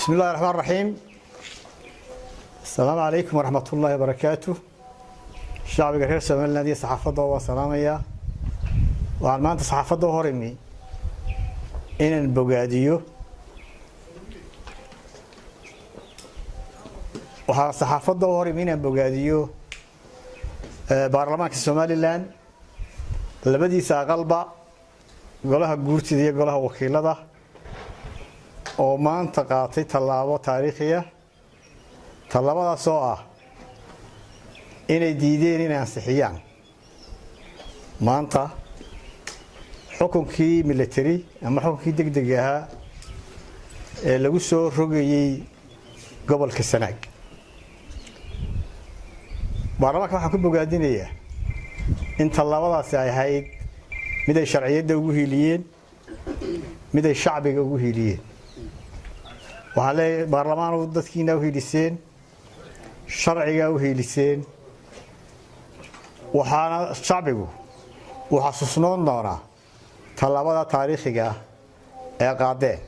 بسم الله الرحمن الرحيم. السلام عليكم ورحمة الله وبركاته. الشعب غير سمعنا دي صحافة وسلامية. وعن ما أنت صحافة هرمي إن البوجاديو وها صحافة هرمي إن البوجاديو برلمان الصومالي لان لبدي ساقلبا قالها جورتي دي قالها وكيلة ده oo maanta qaatay tallaabo taariikhi ah tallaabadaas oo ah inay diideen inay ansixiyaan maanta xukunkii military ama xukunkii degdeg ahaa ee lagu soo rogayay gobolka Sanaag baarlamaanka waxa ku bogaadinaya in tallaabadaasi ay ahayd mid ay sharciyada ugu hiiliyeen mid ay shacbiga ugu hiiliyeen وعلى برلمان ودتكينا وهيلسين شرعيا وهيلسين وحنا شعبه وحسسنون دورا طلبات تاريخية قاعدين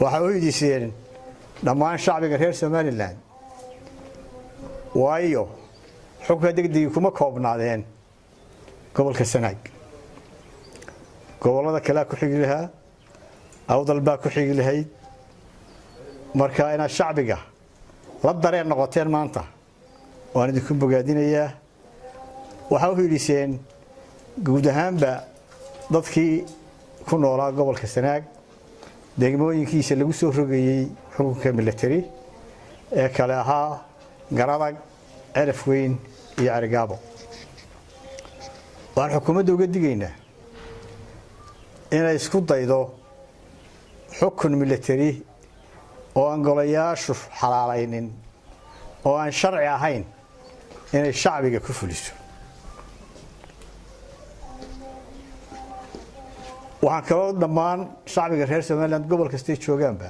وحويدسين لما شعبك غير سوماليلاند وايو حكم دقدي كما كوبنادين قبل كسناج قبل هذا كلا كحيل لها أو ضلبا كحيل لهي marka ina shacbiga la dareen noqoteen maanta waan idinku bogaadinayaa waxa uu hiiliseen guud ahaanba dadkii ku noolaa gobolka Sanaag degmooyinkiisa lagu soo rogayay xukunka military ee kala ahaa Garadag Erfweyn iyo Argabo waan xukuumadda uga digaynaa inay isku daydo xukun military oo aan golayaashu xalaalaynin oo aan sharci ahayn inay shacbiga ku fuliso waxaan kaloo dhammaan shacbiga reer Soomaaliland gobol kasta joogaanba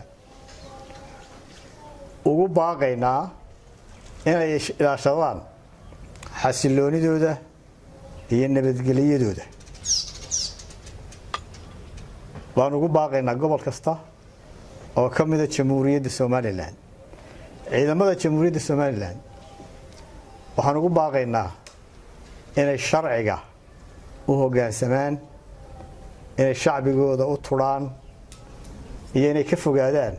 ugu baaqaynaa inay ilaashadaan xasiloonidooda iyo nabadgelyadooda waan ugu baaqaynaa gobol kasta oo kamida Jamhuuriyadda Soomaaliland ciidamada Jamhuuriyadda Soomaaliland waxaan ugu baaqaynaa inay sharciga u hoggaansamaan inay shacbigooda u turaan iyo inay ka fogaadaan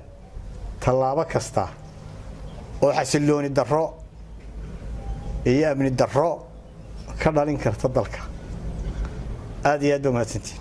tallaabo kasta oo xasilooni darro iyo amni darro ka dhalin karta dalka aad iyo aad u mahadsantiin